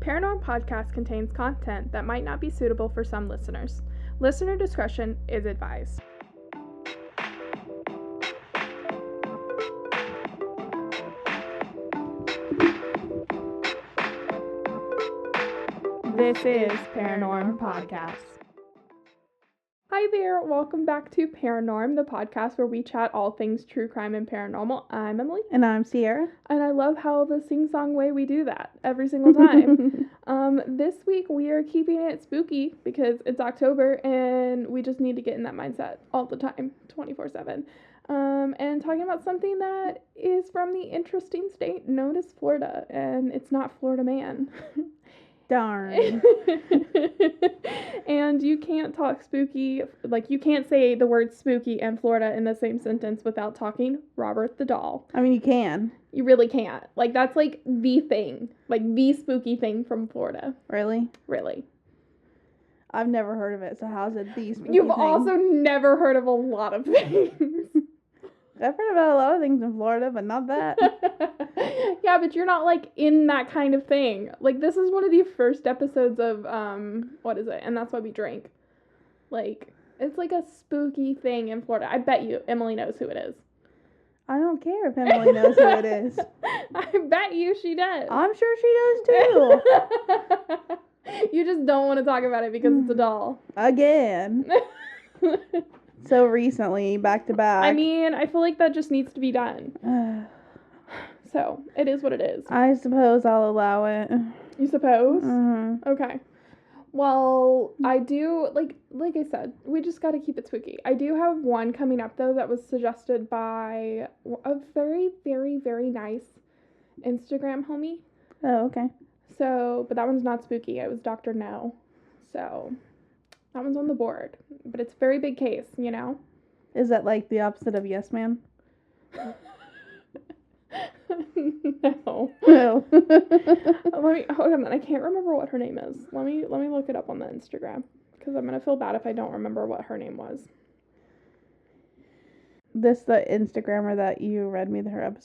Paranorm podcast contains content that might not be suitable for some listeners. Listener discretion is advised. This is Paranorm Podcast. Hi there, welcome back to Paranorm, the podcast where we chat all things true crime and paranormal. I'm Emily. And I'm Sierra. And I love how the sing-song way we do that every single time. This week we are keeping it spooky because it's October and we just need to get in that mindset all the time, 24/7. And talking about something that is from the interesting state known as Florida, and it's not Florida Man. Darn. And you can't talk spooky, like you can't say the word spooky and Florida in the same sentence without talking Robert the Doll. I mean, you can. You really can't. Like, that's like the thing, like the spooky thing from Florida. Really? Really. I've never heard of it, so how's it the spooky You've thing? also never heard of a lot of things. I've heard about a lot of things in Florida, but not that. Yeah, but you're not, like, in that kind of thing. Like, this is one of the first episodes of, what is it? And That's Why We Drink. Like, it's like a spooky thing in Florida. I bet you Emily knows who it is. I don't care if Emily knows who it is. I bet you she does. I'm sure she does too. You just don't want to talk about it because it's a doll. Again. So recently, back to back. I mean, I feel like that just needs to be done. So, it is what it is. I suppose I'll allow it. You suppose? Mm-hmm. Okay. Well, I do, like I said, we just gotta keep it spooky. I do have one coming up, though, that was suggested by a very, very, very nice Instagram homie. Oh, okay. So, but that one's not spooky. It was Dr. No. So, that one's on the board. But it's a very big case, you know? Is that like the opposite of Yes Man? No. No. Hold on, I can't remember what her name is. Let me look it up on the Instagram, because I'm gonna feel bad if I don't remember what her name was. This the Instagrammer that you read me her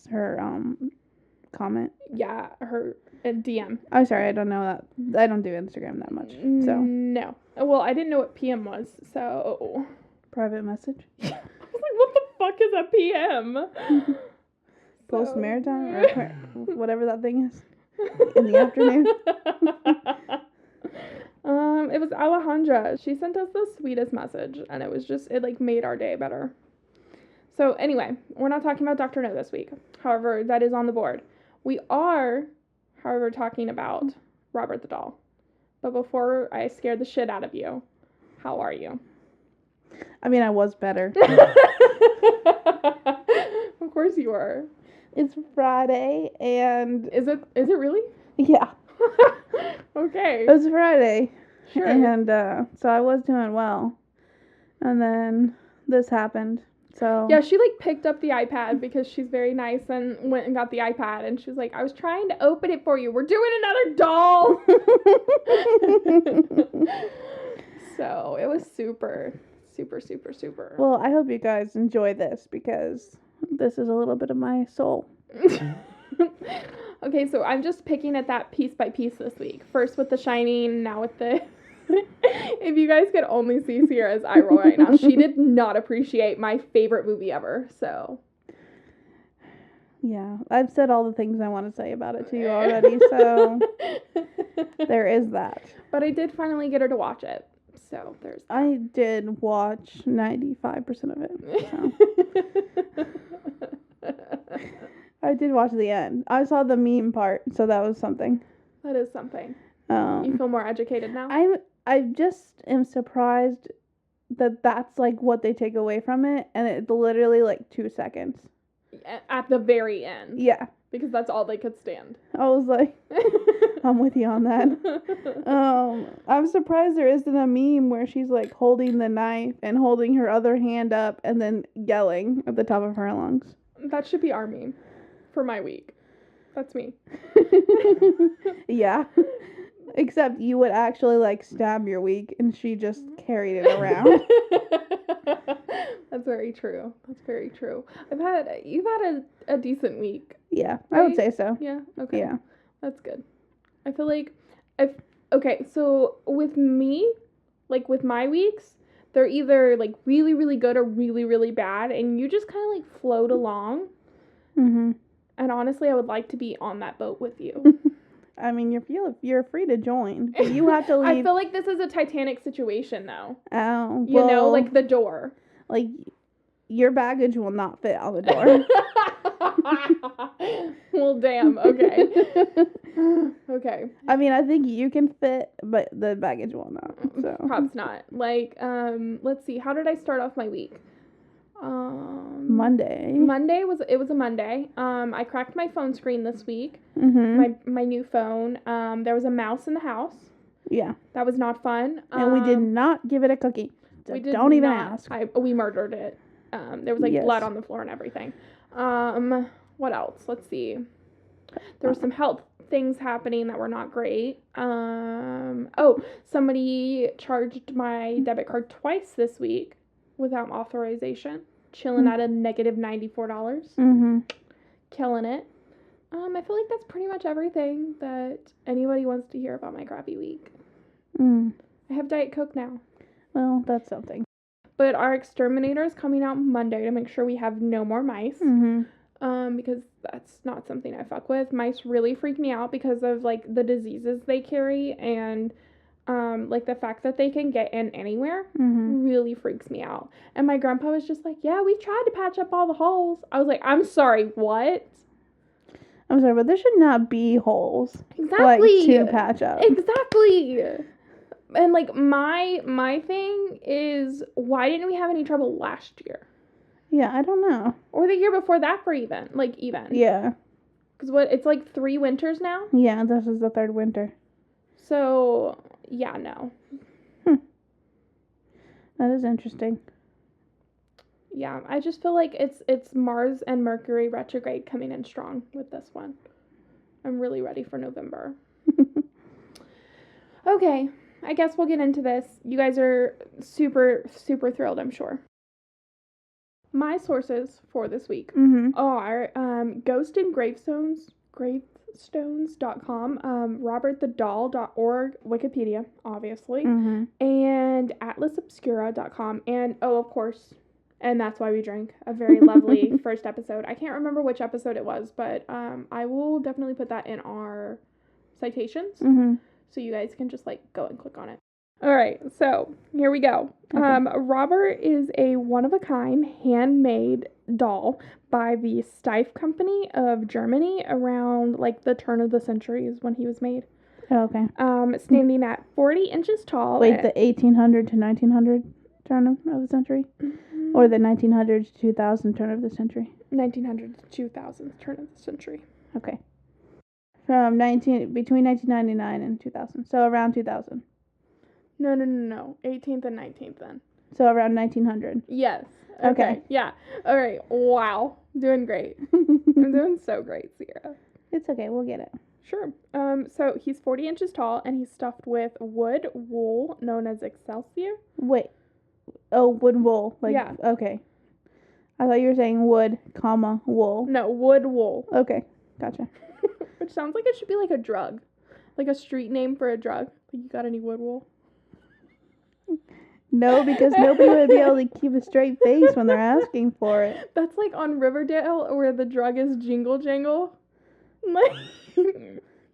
comment. Yeah, her DM. I'm sorry, I don't know that. I don't do Instagram that much. So No. Well, I didn't know what PM was, so private message. I was like, what the fuck is a PM? Post maritime or whatever that thing is in the afternoon. It was Alejandra. She sent us the sweetest message, and it like made our day better. So anyway, we're not talking about Dr. No this week. However, that is on the board. We are, however, talking about Robert the Doll. But before I scare the shit out of you, how are you? I mean, I was better. Of course you are. It's Friday, and Is it really? yeah, Okay. it was Friday. Sure. And so I was doing well, and then this happened. So Yeah, she like picked up the iPad because she's very nice and went and got the iPad, and she was like, I was trying to open it for you. We're doing another doll. So it was super, super, super, super. Well, I hope you guys enjoy this because this is a little bit of my soul. Okay, so I'm just picking at that piece by piece this week. First with The Shining, now with the... If you guys could only see Sierra's eye roll right now, she did not appreciate my favorite movie ever, so... Yeah, I've said all the things I want to say about it to you already, so there is that. But I did finally get her to watch it, so there's that. I did watch 95% of it, so. I did watch the end. I saw the meme part, so that was something. That is something. You feel more educated now? I just am surprised that that's like what they take away from it, and it's literally like 2 seconds. At the very end. Yeah. Because that's all they could stand. I was like, I'm with you on that. I'm surprised there isn't a meme where she's like holding the knife and holding her other hand up and then yelling at the top of her lungs. That should be our meme for my week. That's me. Yeah. Except you would actually like stab your week and she just carried it around. That's very true. That's very true. You've had a decent week. Yeah, right? I would say so. Yeah, okay. Yeah. That's good. I feel like Okay, so with me, like with my weeks, they're either like really, really good or really, really bad, and you just kind of like float along. Mm-hmm. And honestly, I would like to be on that boat with you. I mean, you're free to join, but you have to leave. I feel like this is a Titanic situation, though. Oh, You know, like the door. Like, your baggage will not fit on the door. Well, damn. Okay. Okay. I mean, I think you can fit, but the baggage will not. So Perhaps not. Like, let's see. How did I start off my week? Monday. It was a Monday. I cracked my phone screen this week. Mm-hmm. My new phone. There was a mouse in the house. Yeah. That was not fun. And we did not give it a cookie. So we did don't even not, ask. We murdered it. There was like blood on the floor and everything. What else? Let's see. There were some health things happening that were not great. Somebody charged my debit card twice this week without authorization. Chilling at a negative $94. Mm-hmm. Killing it. I feel like that's pretty much everything that anybody wants to hear about my crappy week. I have Diet Coke now. Well, that's something. But our exterminator is coming out Monday to make sure we have no more mice. Mm-hmm. Because that's not something I fuck with. Mice really freak me out because of, like, the diseases they carry and, like, the fact that they can get in anywhere really freaks me out. And my grandpa was just like, yeah, we tried to patch up all the holes. I was like, I'm sorry, what? I'm sorry, but there should not be holes. Exactly. Like, to patch up. Exactly. And, like, my thing is, why didn't we have any trouble last year? Yeah, I don't know. Or the year before that for even. Yeah. Because it's like 3 winters now? Yeah, this is the 3rd winter. So, yeah, no. That is interesting. Yeah, I just feel like it's Mars and Mercury retrograde coming in strong with this one. I'm really ready for November. Okay, I guess we'll get into this. You guys are super, super thrilled, I'm sure. My sources for this week are Ghost and Gravestones.com, RobertTheDoll.org, Wikipedia, obviously, and AtlasObscura.com, and, of course, and That's Why We Drink, a very lovely first episode. I can't remember which episode it was, but I will definitely put that in our citations, so you guys can just, like, go and click on it. All right, so here we go. Okay. Robert is a one-of-a-kind handmade doll by the Steiff Company of Germany around, like, the turn of the century is when he was made. Oh, okay. Standing at 40 inches tall. Wait, the 1800 to 1900 turn of the century? Or the 1900 to 2000 turn of the century? 1900 to 2000 turn of the century. Okay. Between 1999 and 2000. So around 2000. No. 18th and 19th then. So around 1900. Yes. Okay. Yeah. All right. Wow. Doing great. I'm doing so great, Sierra. It's okay. We'll get it. Sure. So he's 40 inches tall and he's stuffed with wood wool known as Excelsior. Wait. Oh, wood wool. Like, yeah. Okay. I thought you were saying wood, wool. No, wood wool. Okay. Gotcha. Which sounds like it should be like a drug. Like a street name for a drug. Like, you got any wood wool? No, because nobody would be able to keep a straight face when they're asking for it. That's like on Riverdale where the drug is Jingle Jangle.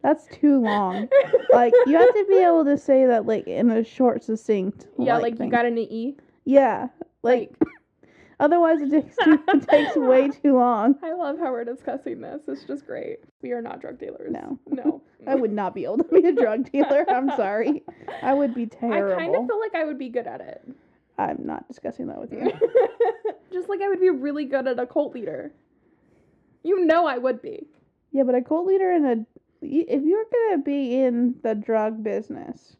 That's too long. Like, you have to be able to say that, like, in a short, succinct like thing. You got an E? Yeah. Like otherwise it takes way too long. I love how we're discussing this. It's just great. We are not drug dealers. No. I would not be able to be a drug dealer. I'm sorry. I would be terrible. I kind of feel like I would be good at it. I'm not discussing that with you. Just like I would be really good at a cult leader. You know I would be. Yeah, but a cult leader if you were going to be in the drug business,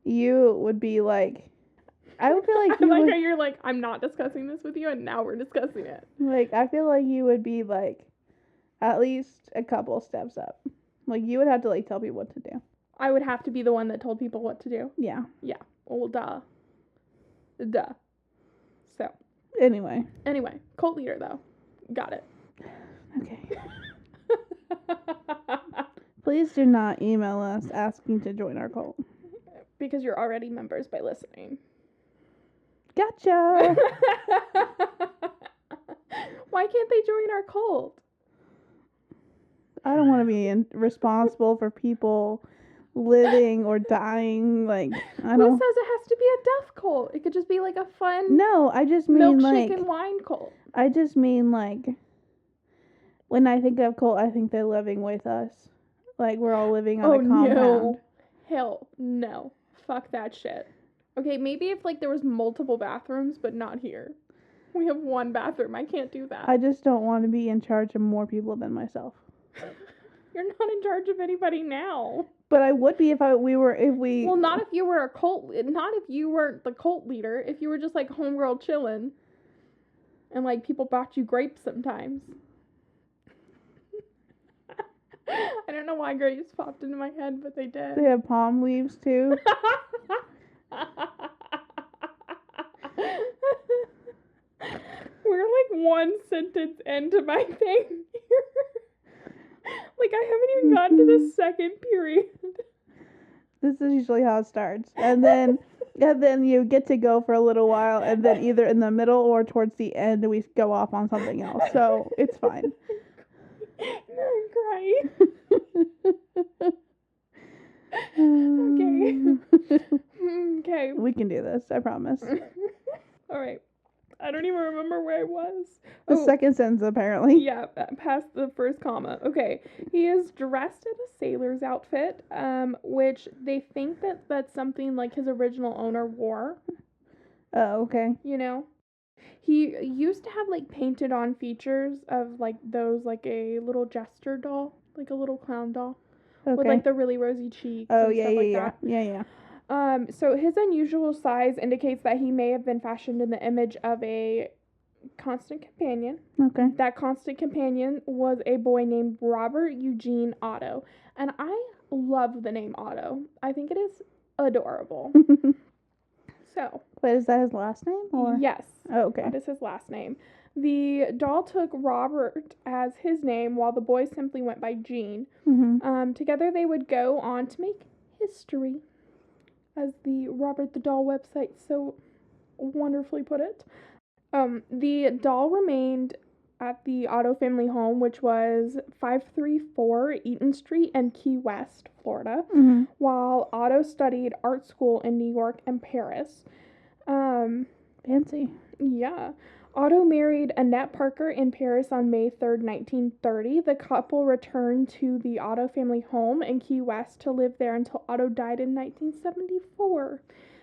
you would be like, I would feel like you're like, I'm not discussing this with you, and now we're discussing it. Like, I feel like you would be, like, at least a couple steps up. Like, you would have to, like, tell people what to do. I would have to be the one that told people what to do? Yeah. Yeah. Well, duh. So. Anyway, cult leader, though. Got it. Okay. Please do not email us asking to join our cult. Because you're already members by listening. Gotcha. Why can't they join our cult? I don't want to be responsible for people living or dying. Like, I Who don't. says it has to be a death cult? It could just be like a fun No, I just mean milkshake like. and wine cult. I just mean like. When I think of cult, I think they're living with us. Like, we're all living on a compound. No. Hell no. Fuck that shit. Okay, maybe if like there was multiple bathrooms, but not here. We have one bathroom. I can't do that. I just don't want to be in charge of more people than myself. You're not in charge of anybody now. But I would be if we. Well, not if you were a cult. Not if you weren't the cult leader. If you were just like homegirl chilling, and like people bought you grapes sometimes. I don't know why grapes popped into my head, but they did. They have palm leaves too. We're like one sentence into my thing here. Like I haven't even gotten to the second period. This is usually how it starts. And then you get to go for a little while, and then either in the middle or towards the end we go off on something else. So it's fine. No, I'm crying. Okay. We can do this, I promise. All right. I don't even remember where I was. The second sentence, apparently. Yeah, past the first comma. Okay. He is dressed in a sailor's outfit, which they think that's something like his original owner wore. Oh, okay. You know? He used to have, like, painted on features of, like, those, like, a little jester doll. Like a little clown doll. Okay. With, like, the really rosy cheeks Oh, and yeah, stuff yeah, like yeah. that. Yeah. So his unusual size indicates that he may have been fashioned in the image of a constant companion. Okay. That constant companion was a boy named Robert Eugene Otto. And I love the name Otto. I think it is adorable. So. Wait, is that his last name? Or? Yes. Oh, okay. That is his last name. The doll took Robert as his name while the boy simply went by Gene. Mm-hmm. Together they would go on to make history, as the Robert the Doll website so wonderfully put it. The doll remained at the Otto family home, which was 534 Eaton Street in Key West, Florida, while Otto studied art school in New York and Paris. Fancy. Yeah. Otto married Annette Parker in Paris on May 3rd, 1930. The couple returned to the Otto family home in Key West to live there until Otto died in 1974.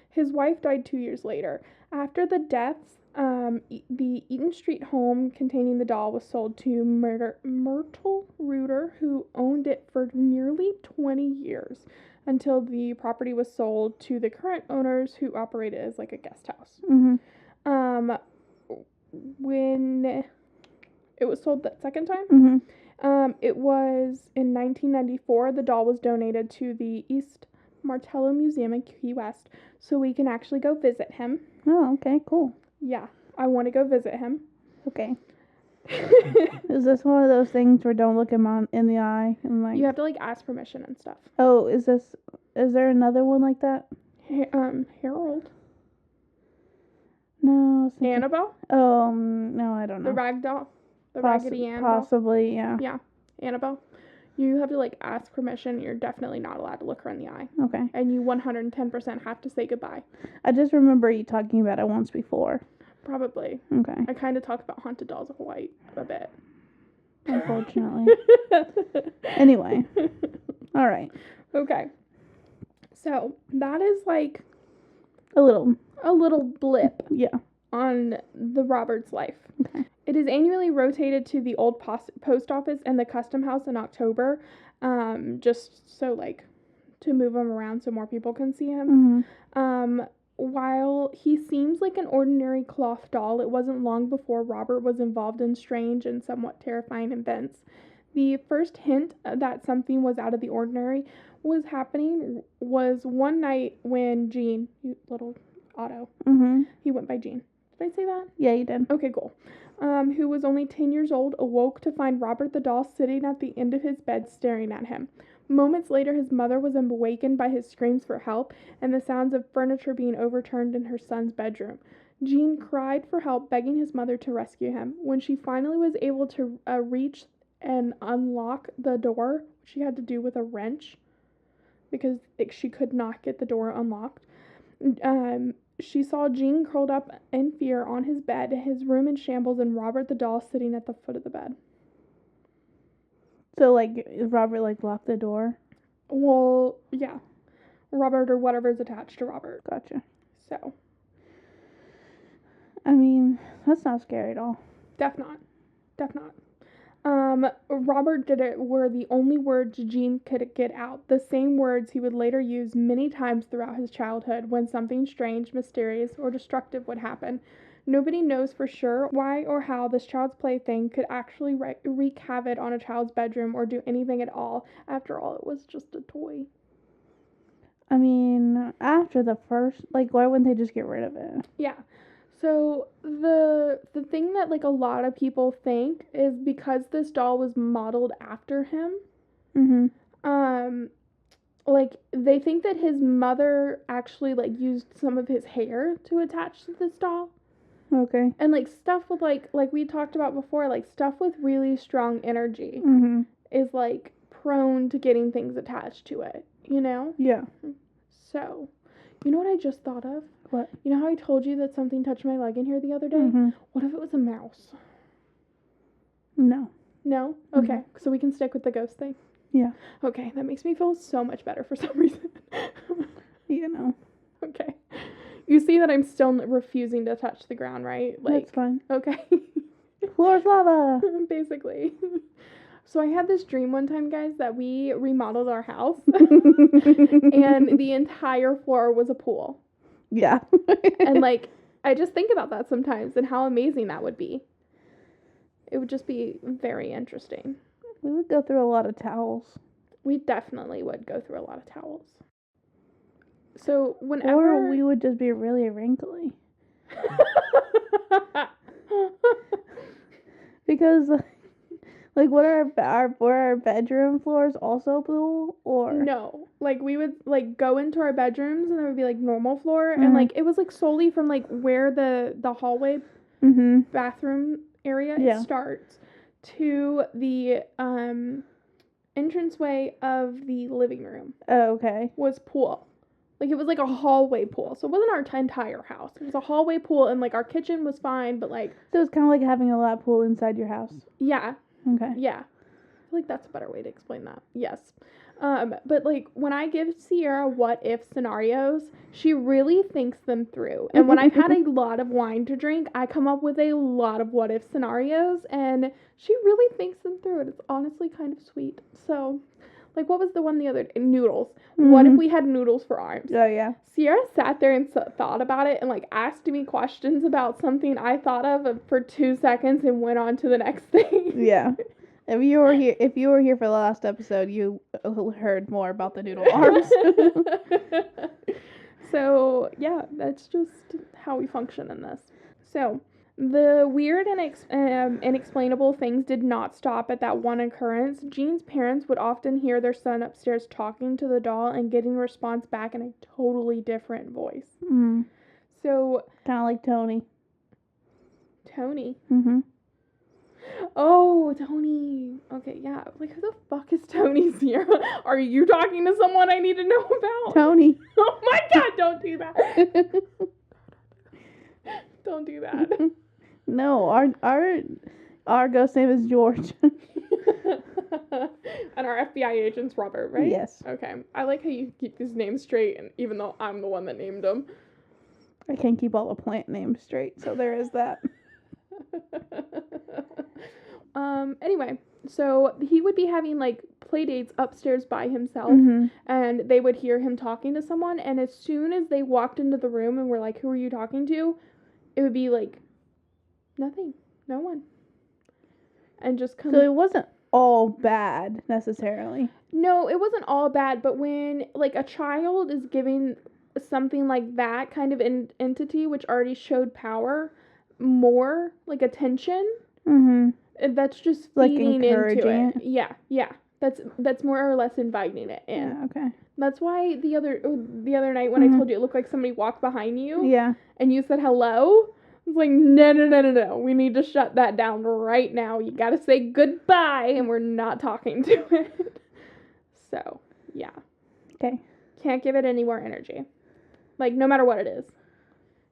His wife died 2 years later. After the deaths, the Eaton Street home containing the doll was sold to Myrtle Reuter, who owned it for nearly 20 years until the property was sold to the current owners, who operate it as like a guest house. When it was sold that second time, it was in 1994. The doll was donated to the East Martello Museum in Key West, so we can actually go visit him. Oh, okay, cool. Yeah, I want to go visit him. Okay. Is this one of those things where don't look him in the eye and like? You have to like ask permission and stuff. Oh, is there another one like that? Harold. No. Annabelle. No, I don't know. The rag doll. The Raggedy Ann doll. Possibly, yeah. Yeah, Annabelle. You have to like ask permission. You're definitely not allowed to look her in the eye. Okay. And you 110% have to say goodbye. I just remember you talking about it once before. Probably. Okay. I kind of talk about Haunted Dolls of Hawaii a bit. Unfortunately. Anyway. All right. Okay. So that is like a little blip. Yeah. On the Roberts' life. Okay. It is annually rotated to the old post office and the custom house in October, just so like to move him around so more people can see him. While he seems like an ordinary cloth doll, it wasn't long before Robert was involved in strange and somewhat terrifying events. The first hint that something was out of the ordinary was happening was one night when Gene, little Otto, he went by Gene. Did I say that? Yeah, you did. Okay, cool. Who was only 10 years old, awoke to find Robert the doll sitting at the end of his bed staring at him. Moments later, his mother was awakened by his screams for help and the sounds of furniture being overturned in her son's bedroom. Gene cried for help, begging his mother to rescue him. When she finally was able to reach and unlock the door, she had to do with a wrench because she could not get the door unlocked. She saw Gene curled up in fear on his bed, his room in shambles, and Robert the doll sitting at the foot of the bed. So, like, Robert, like, locked the door? Well, yeah. Robert or whatever's attached to Robert. Gotcha. So. I mean, that's not scary at all. Def not. Robert did it were the only words Gene could get out, the same words he would later use many times throughout his childhood when something strange, mysterious, or destructive would happen. Nobody knows for sure why or how this child's plaything could actually wreak havoc on a child's bedroom or do anything at all. After all, it was just a toy. I mean, after the first, like, why wouldn't they just get rid of it? Yeah. So the thing that like a lot of people think is because this doll was modeled after him, like they think that his mother actually like used some of his hair to attach to this doll. Okay. And like stuff with like we talked about before, like stuff with really strong energy is like prone to getting things attached to it, you know? Yeah. So, you know what I just thought of? What? You know how I told you that something touched my leg in here the other day? What if it was a mouse? No. No? Okay. So we can stick with the ghost thing? Yeah. Okay. That makes me feel so much better for some reason. You know. Okay. You see that I'm still refusing to touch the ground, right? That's fine. Okay. Floor's lava. Basically. So I had this dream one time, guys, that we remodeled our house. And the entire floor was a pool. Yeah. And like, I just think about that sometimes and how amazing that would be. It would just be very interesting. We would go through a lot of towels. We definitely would go through a lot of towels. So whenever... Or we would just be really wrinkly. Because, like, were our bedroom floors also pool, or? No. Like, we would, like, go into our bedrooms, and there would be, like, normal floor, and, like, it was, like, solely from, like, where the hallway bathroom area starts to the, entranceway of the living room. Oh, okay. Was pool. Like, it was, like, a hallway pool, so it wasn't our entire house. It was a hallway pool, and, like, our kitchen was fine, but, like... So it's kind of like having a lap pool inside your house. Yeah. Okay. Yeah. I feel like that's a better way to explain that. Yes. But, like, when I give Sierra what-if scenarios, she really thinks them through. And when I've had a lot of wine to drink, I come up with a lot of what-if scenarios, and she really thinks them through. And it's honestly kind of sweet. So, like, what was the one the other day? Noodles. What if we had noodles for arms? Oh, yeah. Sierra sat there and thought about it and, like, asked me questions about something I thought of for 2 seconds and went on to the next thing. Yeah. If you were here for the last episode, you heard more about the noodle arms. So, yeah, that's just how we function in this. So, the weird and inexplainable things did not stop at that one occurrence. Gene's parents would often hear their son upstairs talking to the doll and getting a response back in a totally different voice. So... Kind of like Tony. Tony? Oh, Tony. Okay, yeah. Like, who the fuck is Tony, Sierra? Are you talking to someone I need to know about? Tony. Oh my god, don't do that. Don't do that. No, our ghost name is George. And our FBI agent's Robert, right? Yes. Okay. I like how you keep these names straight, and even though I'm the one that named them. I can't keep all the plant names straight, so there is that. Anyway, so he would be having, like, play dates upstairs by himself, and they would hear him talking to someone, and as soon as they walked into the room and were like, who are you talking to? It would be like, nothing. No one. And just come. So it wasn't all bad, necessarily. No, it wasn't all bad, but when, like, a child is giving something like that kind of entity, which already showed power, more, like, attention, that's just like feeding into encouraging it. Yeah. that's more or less inviting it in. Yeah, okay. That's why the other night when I told you it looked like somebody walked behind you. Yeah. And you said hello. I was like, no. We need to shut that down right now. You gotta say goodbye, and we're not talking to it. So, yeah. Okay. Can't give it any more energy. Like, no matter what it is.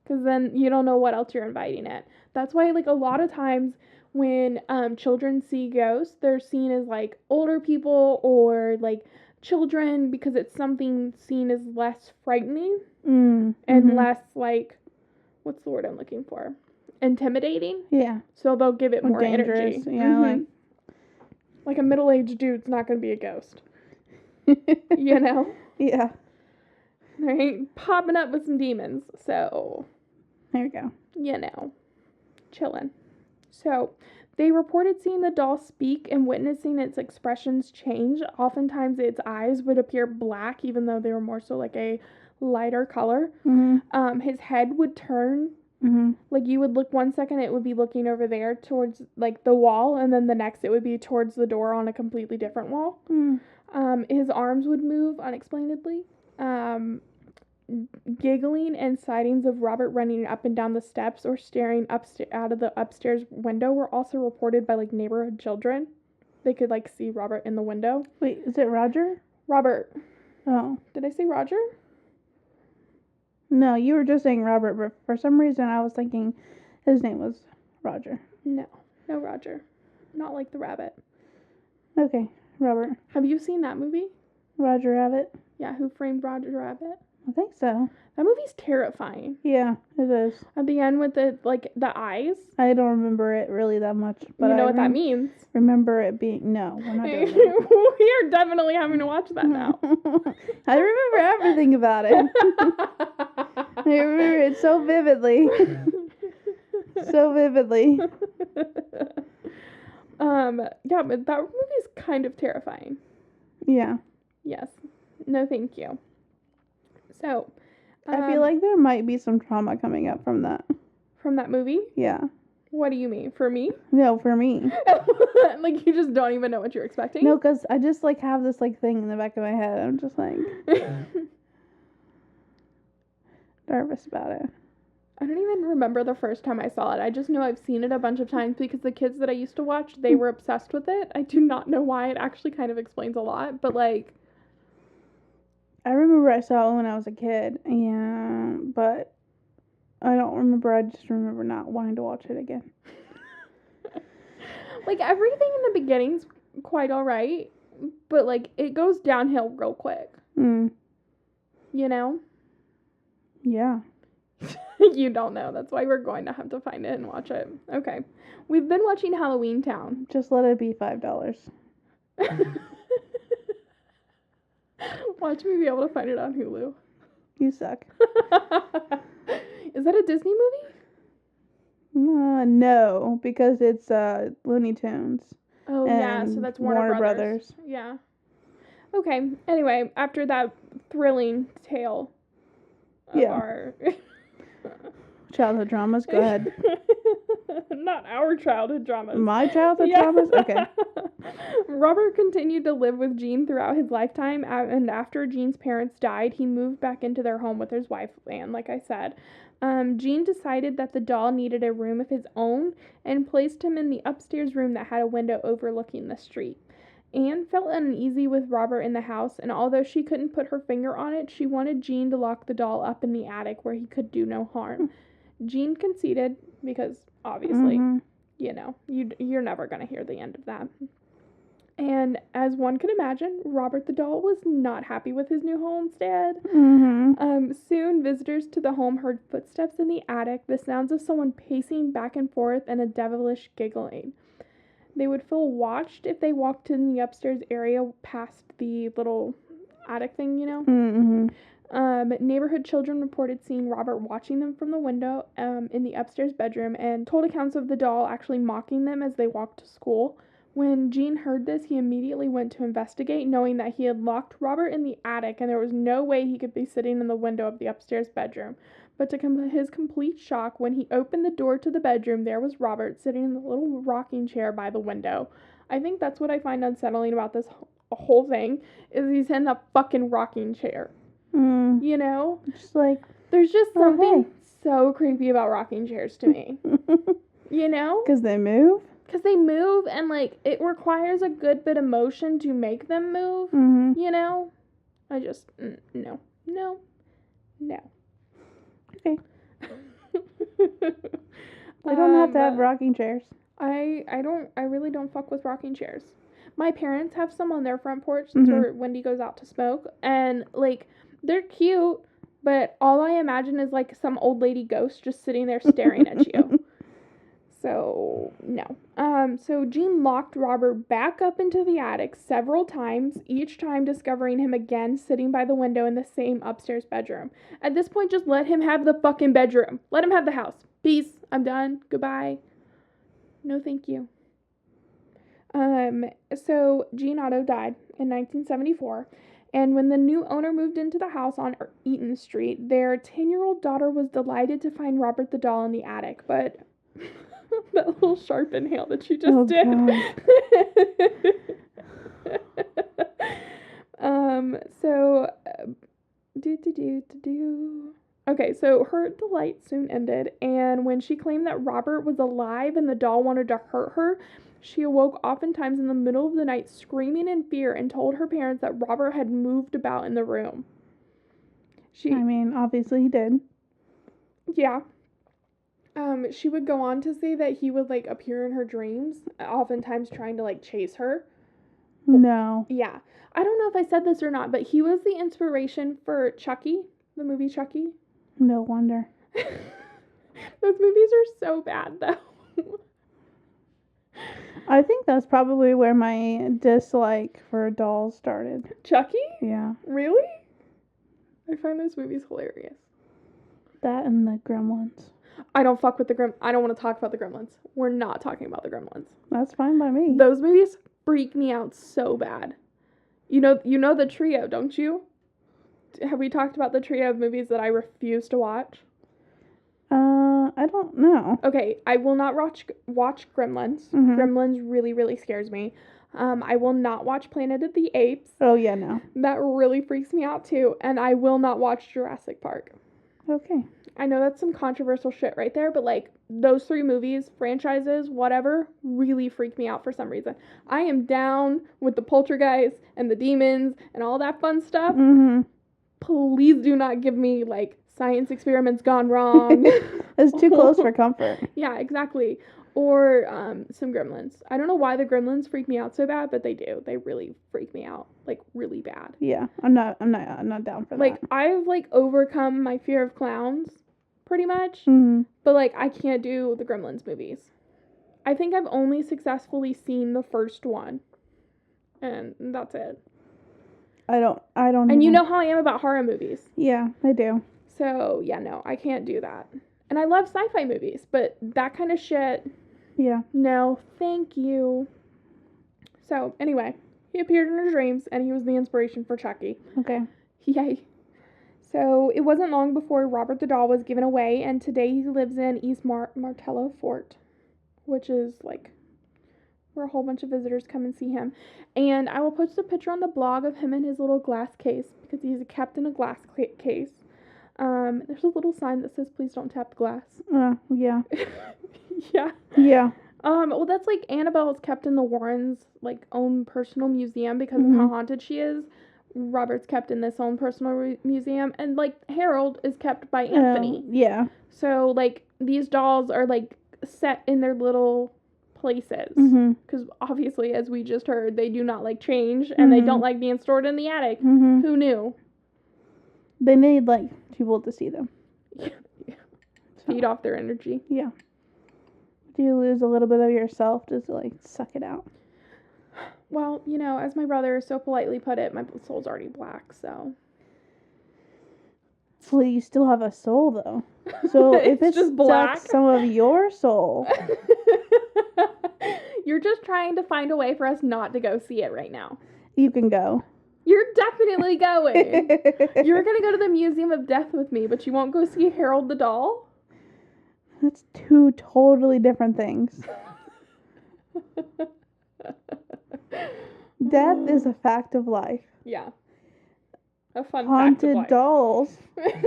Because then you don't know what else you're inviting it. That's why, like, a lot of times when children see ghosts, they're seen as, like, older people or, like, children because it's something seen as less frightening and less, like, what's the word I'm looking for? Intimidating? Yeah. So they'll give it more dangerous. energy. Yeah, like a middle-aged dude's not going to be a ghost. You know? Yeah. They ain't popping up with some demons. So, there we go. You know, chilling. So, they reported seeing the doll speak and witnessing its expressions change. Oftentimes, its eyes would appear black, even though they were more so like a lighter color. His head would turn. Like, you would look 1 second, it would be looking over there towards, like, the wall, and then the next it would be towards the door on a completely different wall. His arms would move unexplainedly. Giggling and sightings of Robert running up and down the steps or staring out of the upstairs window were also reported by, like, neighborhood children. They could, like, see Robert in the window. Wait, is it Roger? Robert. Oh. Did I say Roger? No, you were just saying Robert, but for some reason I was thinking his name was Roger. No Roger. Not like the rabbit. Okay, Robert. Have you seen that movie? Roger Rabbit? Yeah, Who Framed Roger Rabbit? I think so. That movie's terrifying. Yeah, it is. At the end with the eyes. I don't remember it really that much, but you know what that means. Remember it being we're not doing that. We are definitely having to watch that now. I remember everything about it. I remember it so vividly. So vividly. Yeah, but that movie's kind of terrifying. Yeah. Yes. No, thank you. So, I feel like there might be some trauma coming up from that. From that movie? Yeah. What do you mean? For me? No, for me. Like, you just don't even know what you're expecting? No, because I just, like, have this, like, thing in the back of my head. I'm just, like, nervous about it. I don't even remember the first time I saw it. I just know I've seen it a bunch of times because the kids that I used to watch, they were obsessed with it. I do not know why. It actually kind of explains a lot, but, like... I remember I saw it when I was a kid, but I don't remember. I just remember not wanting to watch it again. Like, everything in the beginning's quite alright, but, like, it goes downhill real quick. You know? Yeah. You don't know. That's why we're going to have to find it and watch it. Okay. We've been watching Halloween Town. Just let it be $5. Watch me be able to find it on Hulu. You suck. Is that a Disney movie? No, because it's Looney Tunes. Oh, yeah, so that's Warner Brothers. Yeah. Okay, anyway, after that thrilling tale of our... childhood dramas, go ahead. Not our childhood dramas. My childhood dramas? Okay. Robert continued to live with Jean throughout his lifetime, and after Jean's parents died, he moved back into their home with his wife, Anne, like I said. Jean decided that the doll needed a room of his own and placed him in the upstairs room that had a window overlooking the street. Anne felt uneasy with Robert in the house, and although she couldn't put her finger on it, she wanted Jean to lock the doll up in the attic where he could do no harm. Jean conceded because, obviously, you know, you're never going to hear the end of that. And as one could imagine, Robert the doll was not happy with his new homestead. Soon, visitors to the home heard footsteps in the attic, the sounds of someone pacing back and forth, and a devilish giggling. They would feel watched if they walked in the upstairs area past the little attic thing, you know? Neighborhood children reported seeing Robert watching them from the window in the upstairs bedroom and told accounts of the doll actually mocking them as they walked to school. When Jean heard this, he immediately went to investigate, knowing that he had locked Robert in the attic and there was no way he could be sitting in the window of the upstairs bedroom. But to his complete shock, when he opened the door to the bedroom, there was Robert sitting in the little rocking chair by the window. I think that's what I find unsettling about this a whole thing, is he's in a fucking rocking chair. Mm. You know? Just like, there's just something hey. so creepy about rocking chairs to me. You know? Because they move? Because they move, and, like, it requires a good bit of motion to make them move. Mm-hmm. You know? I just, no. Okay. We don't have to have rocking chairs. I really don't fuck with rocking chairs. My parents have some on their front porch. That's where Wendy goes out to smoke. And, like, they're cute, but all I imagine is, like, some old lady ghost just sitting there staring at you. So, no. So Jean locked Robert back up into the attic several times, each time discovering him again sitting by the window in the same upstairs bedroom. At this point, just let him have the fucking bedroom. Let him have the house. Peace. I'm done. Goodbye. No, thank you. So Jean Otto died in 1974, and when the new owner moved into the house on Eaton Street, their 10-year-old daughter was delighted to find Robert the doll in the attic, but that little sharp inhale that you just did. Okay, so her delight soon ended, and when she claimed that Robert was alive and the doll wanted to hurt her, she awoke oftentimes in the middle of the night screaming in fear and told her parents that Robert had moved about in the room. Obviously he did. Yeah. She would go on to say that he would, like, appear in her dreams, oftentimes trying to, like, chase her. No. Yeah. I don't know if I said this or not, but he was the inspiration for Chucky, the movie Chucky. No wonder. Those movies are so bad, though. I think that's probably where my dislike for dolls started. Chucky? Yeah. Really? I find those movies hilarious. That and the Gremlins. I don't fuck with the I don't want to talk about the Gremlins. We're not talking about the Gremlins. That's fine by me. Those movies freak me out so bad. You know the trio, don't you? Have we talked about the trio of movies that I refuse to watch? I don't know. Okay, I will not watch Gremlins. Mm-hmm. Gremlins really, really scares me. I will not watch Planet of the Apes. Oh, yeah, no. That really freaks me out, too. And I will not watch Jurassic Park. Okay. I know that's some controversial shit right there, but, like, those 3 movies, franchises, whatever, really freak me out for some reason. I am down with the poltergeists and the demons and all that fun stuff. Mm-hmm. Please do not give me, like, science experiments gone wrong. It's too close for comfort. Yeah, exactly. Or some Gremlins. I don't know why the Gremlins freak me out so bad, but they do. They really freak me out, like, really bad. Yeah, I'm not down for that. Like, I've, like, overcome my fear of clowns, pretty much. Mm-hmm. But, like, I can't do the Gremlins movies. I think I've only successfully seen the first one, and that's it. I don't. And you know how I am about horror movies. Yeah, I do. So yeah, no, I can't do that. And I love sci-fi movies, but that kind of shit. Yeah. No, thank you. So anyway, he appeared in her dreams, and he was the inspiration for Chucky. Okay. Yay. So it wasn't long before Robert the doll was given away, and today he lives in East Martello Fort, which is like where a whole bunch of visitors come and see him. And I will post a picture on the blog of him in his little glass case, because he's kept in a glass case. There's a little sign that says, "Please don't tap the glass." Yeah. Yeah. Yeah. Well, that's like Annabelle is kept in the Warrens' like own personal museum because of how haunted she is. Robert's kept in this own personal museum, and like Harold is kept by Anthony. Yeah. So like these dolls are like set in their little places because obviously, as we just heard, they do not like change and they don't like being stored in the attic. Who knew? They need like people to see them. Feed off their energy. Yeah. Do you lose a little bit of yourself just to like suck it out? Well, you know, as my brother so politely put it, my soul's already black, so. Well, you still have a soul though. So if it's just black, some of your soul. You're just trying to find a way for us not to go see it right now. You can go. You're definitely going. You're going to go to the Museum of Death with me, but you won't go see Harold the doll? That's 2 totally different things. Death is a fact of life. Yeah. A fun Haunted fact of dolls. life.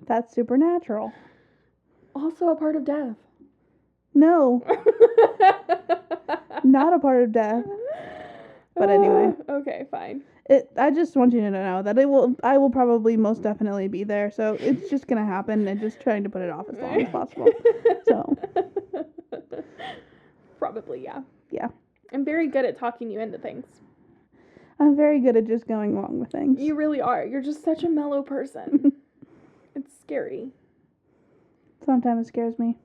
That's supernatural. Also a part of death. No, not a part of death. But anyway. Okay, fine. I just want you to know that I will probably most definitely be there. So it's just gonna happen, and just trying to put it off as long as possible. So probably, yeah. Yeah. I'm very good at talking you into things. I'm very good at just going along with things. You really are. You're just such a mellow person. It's scary. Sometimes it scares me.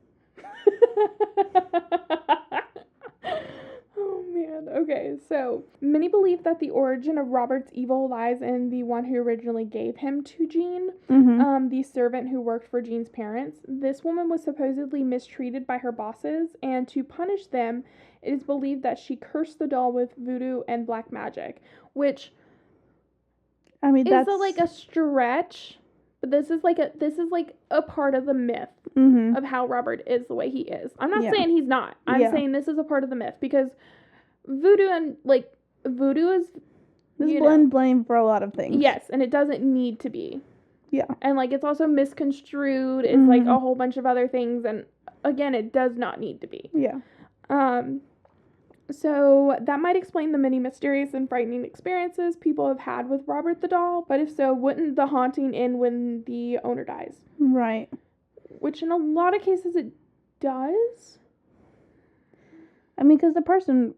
Oh man. Okay, so many believe that the origin of Robert's evil lies in the one who originally gave him to Jean, the servant who worked for Jean's parents. This woman was supposedly mistreated by her bosses, and to punish them, it is believed that she cursed the doll with voodoo and black magic, which I mean, that's is a stretch. But this is like a part of the myth of how Robert is the way he is. I'm not saying he's not. I'm saying this is a part of the myth because voodoo is blend blame for a lot of things. Yes, and it doesn't need to be. Yeah. And like it's also misconstrued. It's like a whole bunch of other things, and again, it does not need to be. Yeah. So that might explain the many mysterious and frightening experiences people have had with Robert the doll, but if so, wouldn't the haunting end when the owner dies? Right. Which in a lot of cases it does. I mean, because the person,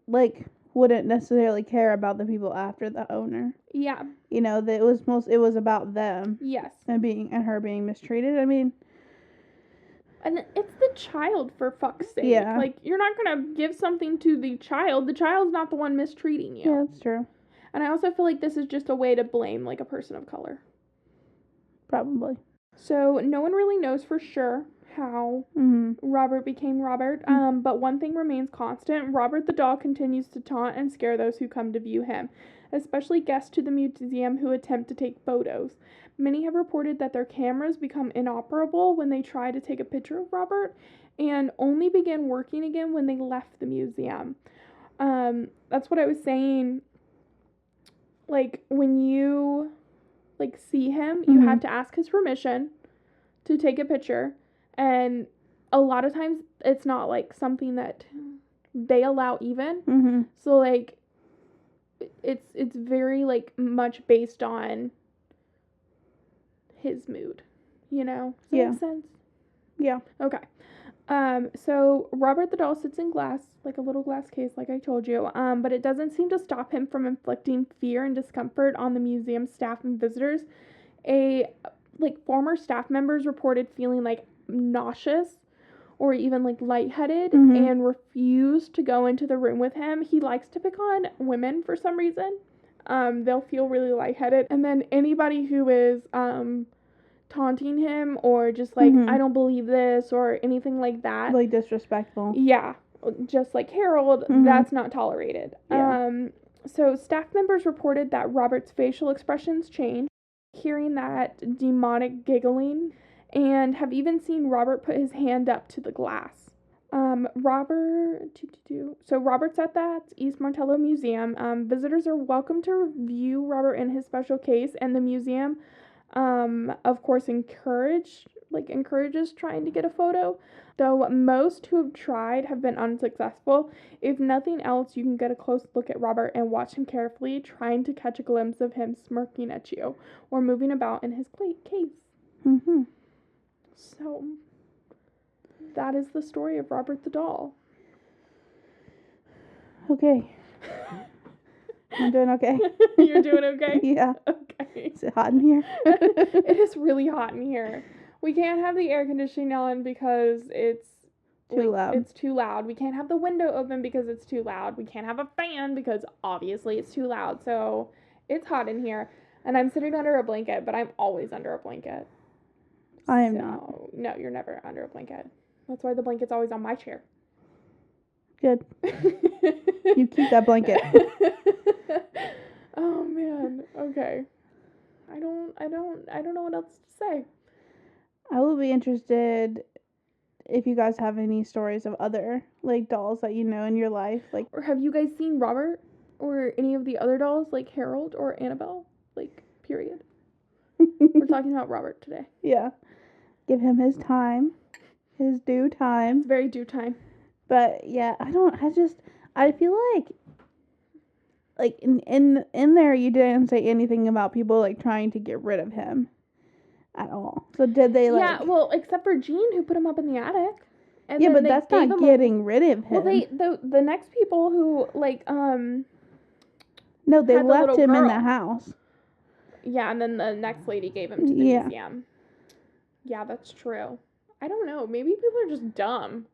wouldn't necessarily care about the people after the owner. Yeah. You know, that it was about them. Yes. And her being mistreated. I mean... And it's the child, for fuck's sake. Yeah. Like, you're not going to give something to the child. The child's not the one mistreating you. Yeah, that's true. And I also feel like this is just a way to blame, like, a person of color. Probably. So, no one really knows for sure how Robert became Robert. But one thing remains constant. Robert the doll continues to taunt and scare those who come to view him, especially guests to the museum who attempt to take photos. Many have reported that their cameras become inoperable when they try to take a picture of Robert and only began working again when they left the museum. That's what I was saying. Like, when you, see him, you have to ask his permission to take a picture. And a lot of times it's not, something that they allow even. So, it's very, much based on his mood, you know? Does that make sense? Yeah. Okay. So Robert the doll sits in glass, like a little glass case, like I told you, but it doesn't seem to stop him from inflicting fear and discomfort on the museum staff and visitors. Former staff members reported feeling, nauseous or even, lightheaded and refused to go into the room with him. He likes to pick on women for some reason. They'll feel really lightheaded. And then anybody who is taunting him or just I don't believe this or anything like that. Disrespectful. Yeah. Just like Harold, that's not tolerated. Yeah. So staff members reported that Robert's facial expressions changed, hearing that demonic giggling, and have even seen Robert put his hand up to the glass. Robert's at that East Martello Museum. Visitors are welcome to view Robert in his special case, and the museum, of course, encourages trying to get a photo, though most who have tried have been unsuccessful. If nothing else, you can get a close look at Robert and watch him carefully, trying to catch a glimpse of him smirking at you or moving about in his case. So, that is the story of Robert the doll. Okay. I'm doing okay. You're doing okay? Yeah. Okay. Is it hot in here? It is really hot in here. We can't have the air conditioning on because it's too loud. It's too loud. We can't have the window open because it's too loud. We can't have a fan because obviously it's too loud. So it's hot in here. And I'm sitting under a blanket, but I'm always under a blanket. I am not. No, you're never under a blanket. That's why the blanket's always on my chair. Good. You keep that blanket. Oh man. Okay. I don't know what else to say. I will be interested if you guys have any stories of other like dolls that you know in your life, like. Or have you guys seen Robert or any of the other dolls like Harold or Annabelle? Like, period. We're talking about Robert today. Yeah. Give him his time. His due time. It's very due time. But yeah, I feel like in there you didn't say anything about people like trying to get rid of him at all. So did they like? Yeah, well, except for Jean, who put him up in the attic. And yeah, then but that's not getting rid of him. Well, the next people who like No, they had the left little him in girl. the house. Yeah, and then the next lady gave him to the museum. Yeah, that's true. I don't know. Maybe people are just dumb.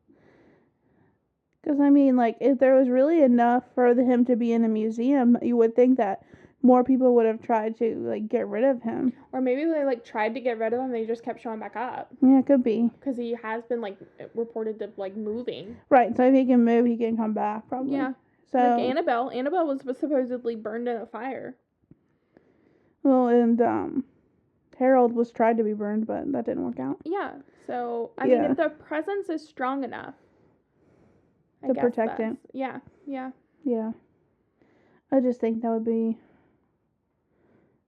Because, I mean, like, if there was really enough for him to be in a museum, you would think that more people would have tried to, like, get rid of him. Or maybe they, like, tried to get rid of him and they just kept showing back up. Yeah, it could be. Because he has been, like, reported to, like, moving. Right, so if he can move, he can come back, probably. Yeah. So, like Annabelle. Annabelle was supposedly burned in a fire. Well, and, Harold was tried to be burned, but that didn't work out. Yeah, so, I mean, if the presence is strong enough. To protect him. Yeah. Yeah. I just think that would be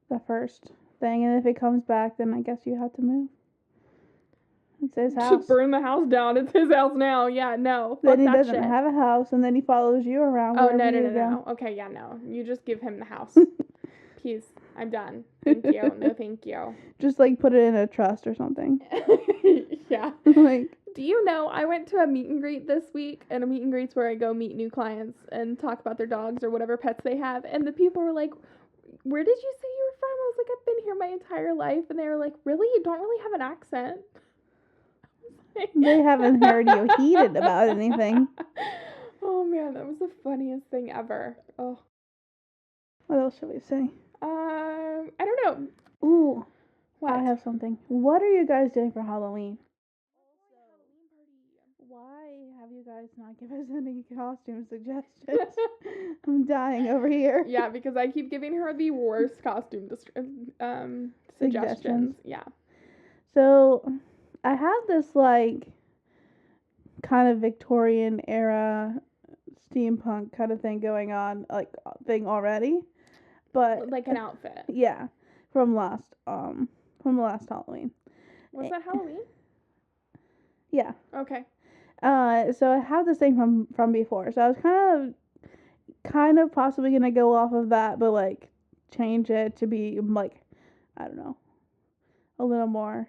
the first thing. And if it comes back, then I guess you have to move. It's his house. To burn the house down. It's his house now. Yeah, no. Then he doesn't have a house, and then he follows you around. Oh, no. Okay, yeah, no. You just give him the house. Peace. I'm done. Thank you. No, thank you. Just, like, put it in a trust or something. Yeah. Like. Do you know, I went to a meet and greet this week, and a meet and greet's where I go meet new clients and talk about their dogs or whatever pets they have, and the people were like, where did you say you were from? I was like, I've been here my entire life, and they were like, really? You don't really have an accent? They haven't heard you heated about anything. Oh, man, that was the funniest thing ever. Oh. What else should we say? I don't know. Ooh. What? I have something. What are you guys doing for Halloween? Why have you guys not given us any costume suggestions? I'm dying over here. Yeah, because I keep giving her the worst costume suggestions. Yeah. So, I have this, like, kind of Victorian era steampunk kind of thing going on, like, thing already. But like an outfit. Yeah. From last Halloween. Was that Halloween? Yeah. Okay. So I have this thing from before. So I was kind of possibly gonna go off of that, but like change it to be like, I don't know, a little more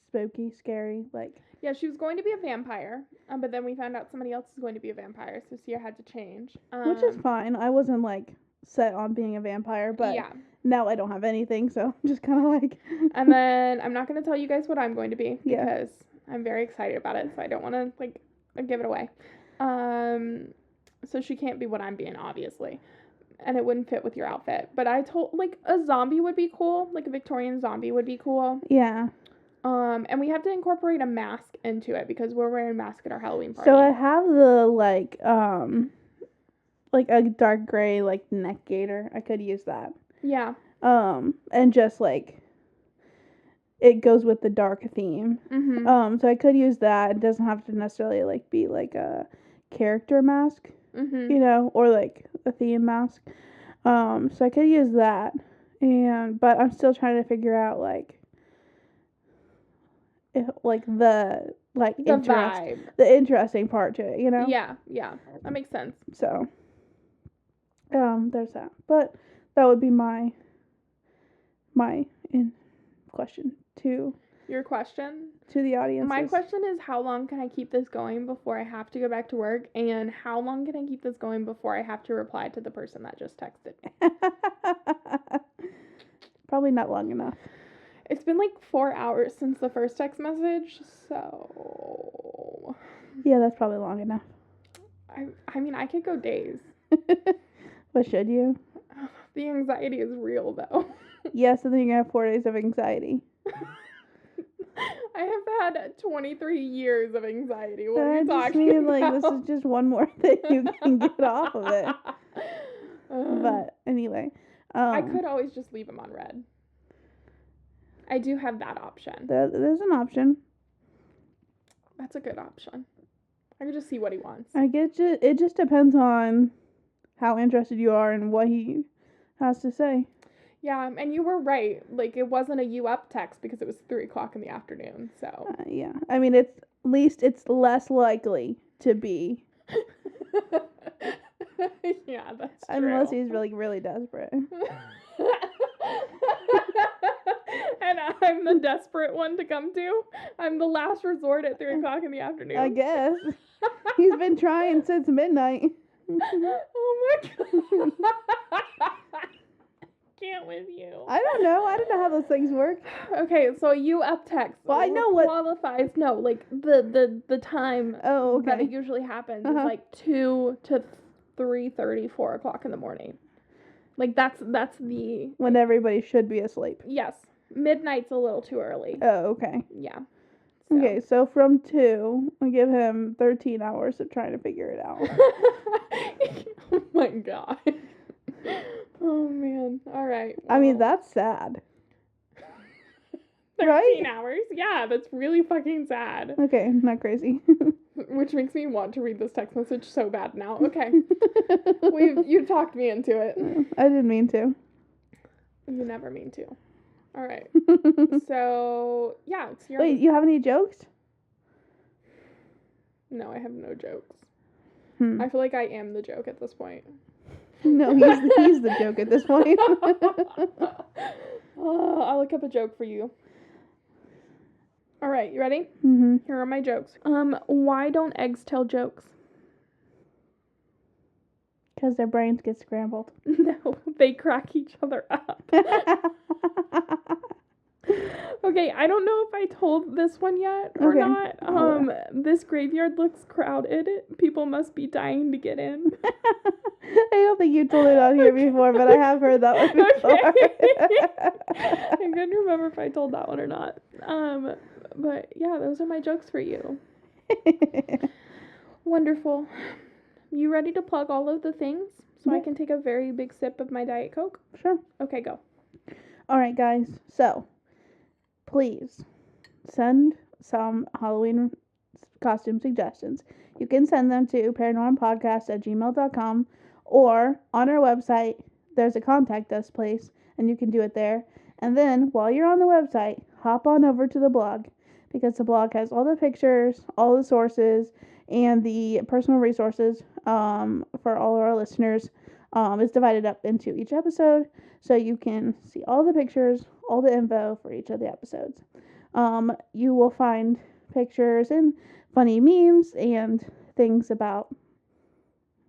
spooky, scary, like. Yeah, she was going to be a vampire, but then we found out somebody else is going to be a vampire, so Sia had to change. Which is fine. I wasn't like set on being a vampire, but yeah. Now I don't have anything, so I'm just kind of like. And then I'm not going to tell you guys what I'm going to be because I'm very excited about it, so I don't want to like give it away. So she can't be what I'm being, obviously, and it wouldn't fit with your outfit. But I told like a zombie would be cool, like a Victorian zombie would be cool. Yeah. And we have to incorporate a mask into it because we're wearing masks at our Halloween party. So I have the like a dark gray like neck gaiter. I could use that. Yeah. And just like it goes with the dark theme. Mm-hmm. So I could use that. It doesn't have to necessarily like be like a character mask, mm-hmm. you know, or like a theme mask. So I could use that, but I'm still trying to figure out like if like the vibe, the interesting part to it, you know. Yeah, that makes sense. So, there's that. But that would be my question to your question to the audience. My question is, how long can I keep this going before I have to go back to work, and how long can I keep this going before I have to reply to the person that just texted me? Probably not long enough. It's been like 4 hours since the first text message, so yeah, that's probably long enough. I mean, I could go days. But should you? The anxiety is real, though. Yes, and then you're gonna have 4 days of anxiety. I have had 23 years of anxiety. What are you talking about? Like, this is just one more thing you can get off of it. But anyway, I could always just leave them on red. I do have that option. There's an option. That's a good option. I could just see what he wants. It just depends on how interested you are in what he has to say. Yeah, and you were right. Like, it wasn't a you up text because it was 3 o'clock in the afternoon, so. Yeah. I mean, at least it's less likely to be. Yeah, that's true. Unless he's really, really desperate. And I'm the desperate one to come to. I'm the last resort at 3 o'clock in the afternoon. I guess. He's been trying since midnight. Oh my god. Can't with you. I don't know how those things work. Okay, so you up text. Well, I know what qualifies. No, like the time okay. that it usually happens is like 2 to 3:30, 4 o'clock in the morning. Like that's the when everybody should be asleep. Yes. Midnight's a little too early. Oh, okay. Yeah. So. Okay, so from 2, I give him 13 hours of trying to figure it out. Oh my god. Oh man. All right. Well, I mean, that's sad. 13 right? hours? Yeah, that's really fucking sad. Okay, not crazy. Which makes me want to read this text message so bad now. Okay. You talked me into it. I didn't mean to. You never mean to. All right. So, yeah. It's your... Wait, you have any jokes? No, I have no jokes. I feel like I am the joke at this point. No, he's the joke at this point. I'll look up a joke for you. All right, you ready? Mm-hmm. Here are my jokes. Why don't eggs tell jokes? Because their brains get scrambled. No, they crack each other up. Okay, I don't know if I told this one yet or not. This graveyard looks crowded. People must be dying to get in. I don't think you told it on here before, but I have heard that one before. Okay. I couldn't remember if I told that one or not. But yeah, those are my jokes for you. Wonderful. You ready to plug all of the things so I can take a very big sip of my Diet Coke? Sure. Okay, go. All right, guys. So, please send some Halloween costume suggestions. You can send them to paranormalpodcast@gmail.com or on our website, there's a contact us place, and you can do it there. And then, while you're on the website, hop on over to the blog, because the blog has all the pictures, all the sources, and the personal resources for all of our listeners. It's divided up into each episode, so you can see all the pictures, all the info for each of the episodes. You will find pictures and funny memes and things about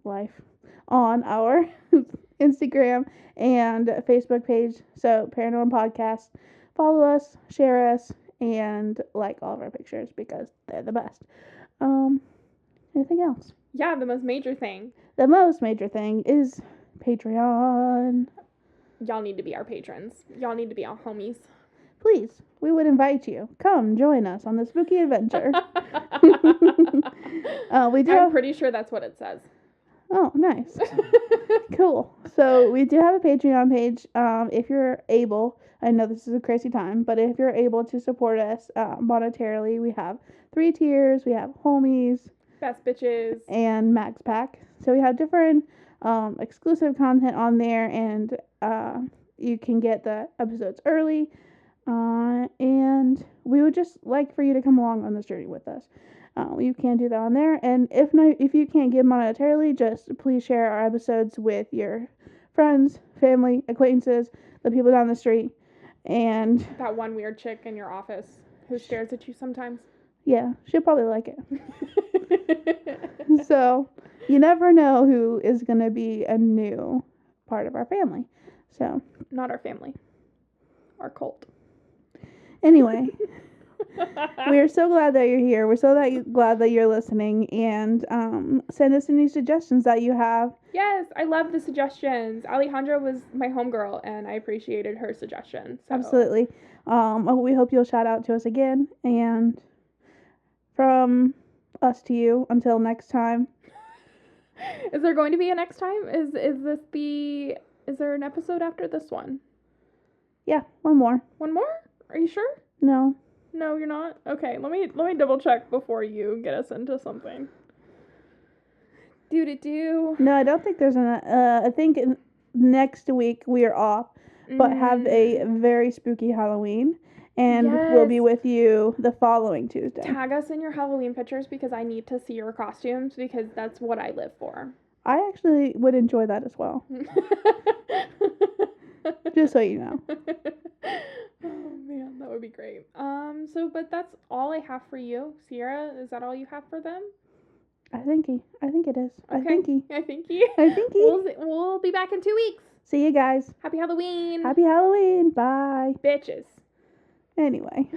life on our Instagram and Facebook page. So Paranormal Podcast, follow us, share us, and like all of our pictures because they're the best. Anything else? Yeah, the most major thing. The most major thing is Patreon. Y'all need to be our patrons. Y'all need to be our homies. Please, we would invite you. Come join us on the spooky adventure. I'm pretty sure that's what it says. Oh, nice. Cool. So we do have a Patreon page. If you're able, I know this is a crazy time, but if you're able to support us monetarily, we have 3 tiers. We have homies, best bitches, and max pack. So we have different exclusive content on there, and you can get the episodes early. And we would just like for you to come along on this journey with us. You can do that on there, and if you can't give monetarily, just please share our episodes with your friends, family, acquaintances, the people down the street, and that one weird chick in your office who stares at you sometimes. Yeah, she'll probably like it. So you never know who is going to be a new part of our family. So not our family, our cult. Anyway. We are so glad that you're here. We're so glad that you're listening, and send us any suggestions that you have. Yes, I love the suggestions. Alejandra was my homegirl, and I appreciated her suggestions. So. Absolutely. We hope you'll shout out to us again, and from us to you, until next time. Is there going to be a next time? Is there an episode after this one? Yeah, one more. One more? Are you sure? No. No, you're not? Okay, let me double check before you get us into something. Do. No, I don't think there's I think next week we are off, but have a very spooky Halloween. And we'll be with you the following Tuesday. Tag us in your Halloween pictures because I need to see your costumes because that's what I live for. I actually would enjoy that as well. Just so you know. Oh man, that would be great. But that's all I have for you. Sierra, is that all you have for them? I think it is. Okay. I think we'll be back in 2 weeks. See you guys. Happy Halloween. Happy Halloween. Bye. Bitches. Anyway.